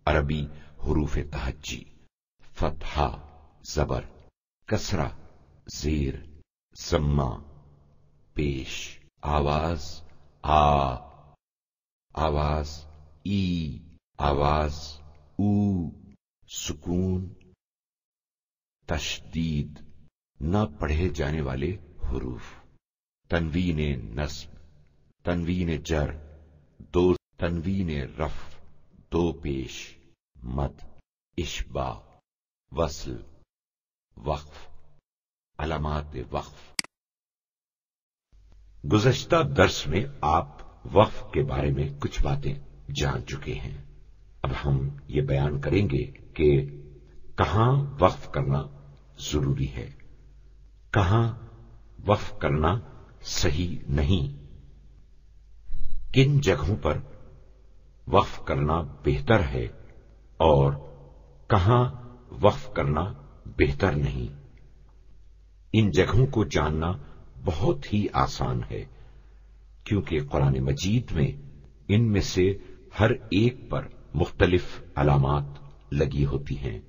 عربی حروف تہجی، فتحہ زبر، کسرہ زیر، ضمہ پیش، آواز آ، آواز ای، آواز او، سکون، تشدید، نہ پڑھے جانے والے حروف، تنوین نصب، تنوین جر، دو تنوین رفع، دو پیش، مد، اشباع، وصل، وقف، علامات وقف۔ گزشتہ درس میں آپ وقف کے بارے میں کچھ باتیں جان چکے ہیں۔ اب ہم یہ بیان کریں گے کہ کہاں وقف کرنا ضروری ہے، کہاں وقف کرنا صحیح نہیں، کن جگہوں پر وقف کرنا بہتر ہے اور کہاں وقف کرنا بہتر نہیں۔ ان جگہوں کو جاننا بہت ہی آسان ہے، کیونکہ قرآن مجید میں ان میں سے ہر ایک پر مختلف علامات لگی ہوتی ہیں۔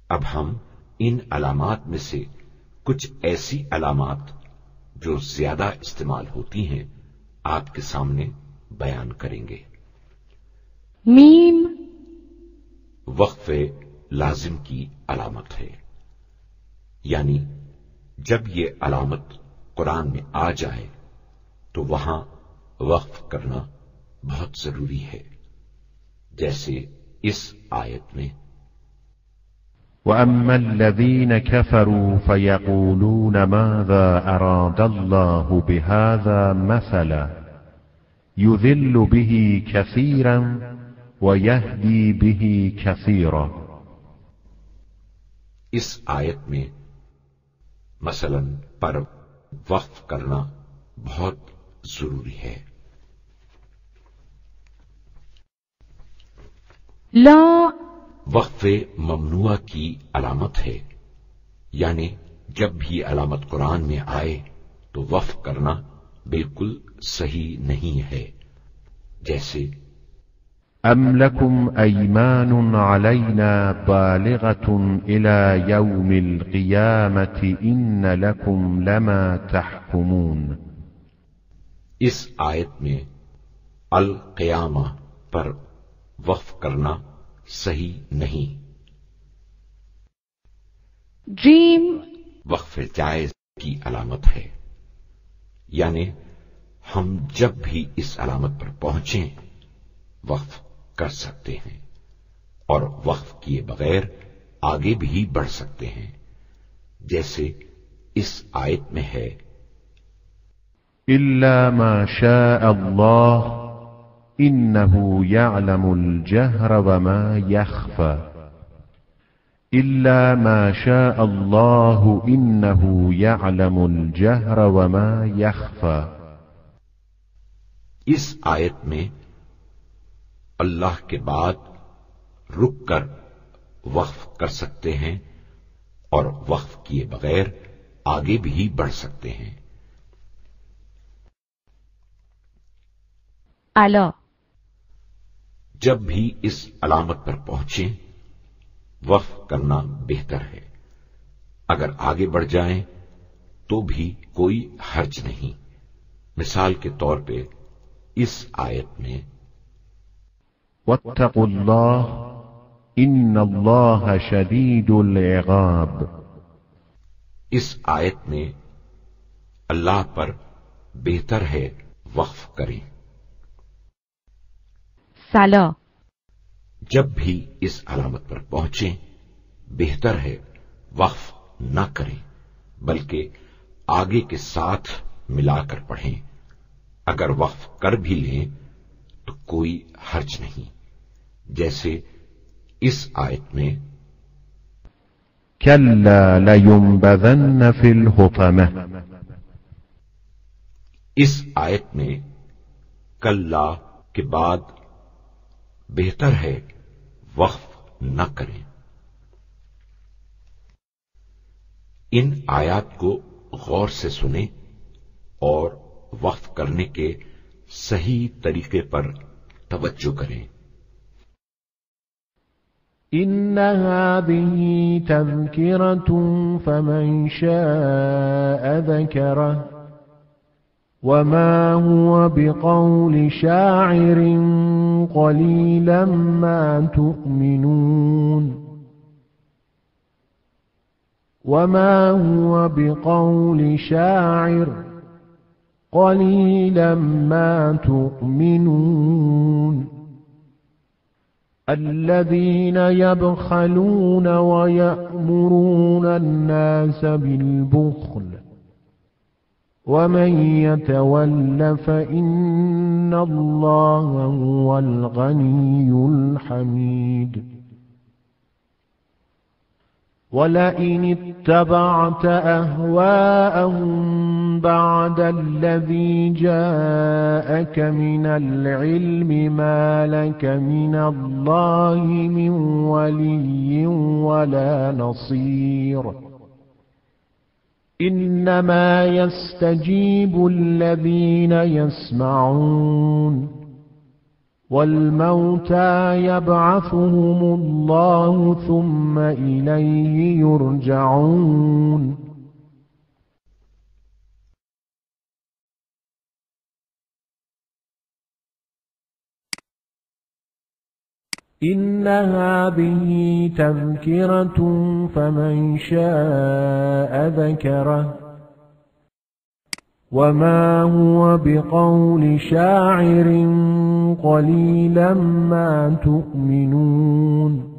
اب ہم ان علامات میں سے کچھ ایسی علامات جو زیادہ استعمال ہوتی ہیں آپ کے سامنے بیان کریں گے۔ میم وقف لازم کی علامت ہے، یعنی جب یہ علامت قرآن میں آ جائے تو وہاں وقف کرنا بہت ضروری ہے، جیسے اس آیت میں وَأَمَّا الَّذِينَ كَفَرُوا فَيَقُولُونَ مَاذَا أَرَادَ اللَّهُ بِهَذَا مَثَلًا يُضِلُّ بِهِ كَثِيرًا وَيَهْدِي بِهِ كَثِيرًا۔ اس آیت میں مثلاً پر وقف کرنا بہت ضروری ہے۔ لا وقف ممنوع کی علامت ہے، یعنی جب بھی علامت قرآن میں آئے تو وقف کرنا بالکل صحیح نہیں ہے، جیسے أَمْ لَكُمْ أَيْمَانٌ عَلَيْنَا بَالِغَةٌ إِلَى يَوْمِ الْقِيَامَةِ إِنَّ لَكُمْ لَمَا تَحْكُمُونَ۔ اس آیت میں القیامہ پر وقف کرنا صحیح نہیں۔ جیم وقف جائز کی علامت ہے، یعنی ہم جب بھی اس علامت پر پہنچیں وقف کر سکتے ہیں اور وقف کیے بغیر آگے بھی بڑھ سکتے ہیں، جیسے اس آیت میں ہے إِلَّا مَا شَاءَ اللَّهُ إِنَّهُ يَعْلَمُ الْجَهْرَ وَمَا يَخْفَى۔ إِلَّا مَا شَاءَ اللَّهُ إِنَّهُ يَعْلَمُ الْجَهْرَ وَمَا يَخْفَى۔ اس آیت میں اللہ کے بعد رک کر وقف کر سکتے ہیں اور وقف کیے بغیر آگے بھی بڑھ سکتے ہیں۔ الا جب بھی اس علامت پر پہنچیں وقف کرنا بہتر ہے، اگر آگے بڑھ جائیں تو بھی کوئی حرج نہیں۔ مثال کے طور پہ اس آیت میں وَاتَّقُوا اللَّهَ إِنَّ اللَّهَ شَدِيدُ الْعِقَابِ۔ اس آیت میں اللہ پر بہتر ہے وقف کریں۔ سلا جب بھی اس علامت پر پہنچیں بہتر ہے وقف نہ کریں، بلکہ آگے کے ساتھ ملا کر پڑھیں۔ اگر وقف کر بھی لیں تو کوئی حرج نہیں، جیسے اس آیت میں كَلَّا لَيُنبَذَنَّ فِي الْحُطَمَةِ۔ اس آیت میں کلا کے بعد بہتر ہے وقف نہ کریں۔ ان آیات کو غور سے سنیں اور وقف کرنے کے صحیح طریقے پر توجہ کریں۔ إن هذه تذكرة فمن شاء ذكره وما هو بقول شاعر قليلا ما تؤمنون وما هو بقول شاعر قليلا ما تؤمنون الذين يبخلون ويأمرون الناس بالبخل ومن يتول فإن الله هو الغني الحميد ولئن اتبعت أهواءهم بعد الذي جاءك من العلم ما لك من الله من ولي ولا نصير إنما يستجيب الذين يسمعون والموتى يبعثهم الله ثم إليه يرجعون إن هذه تذكرة فمن شاء ذكره وما هو بقول شاعر قليلا ما تؤمنون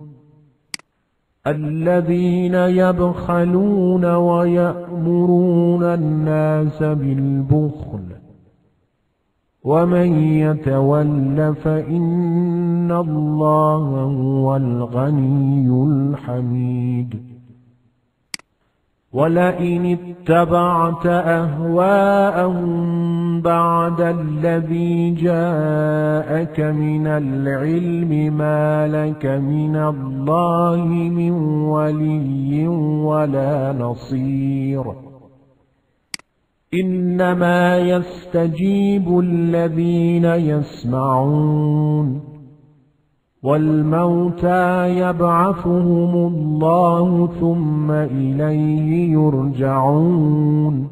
الذين يبخلون ويأمرون الناس بالبخل ومن يتول فإن الله هو الغني الحميد ولئن اتبعت أهواءهم بعد الذي جاءك من العلم ما لك من الله من ولي ولا نصير إنما يستجيب الذين يسمعون والموتى يبعثهم الله ثم إليه يرجعون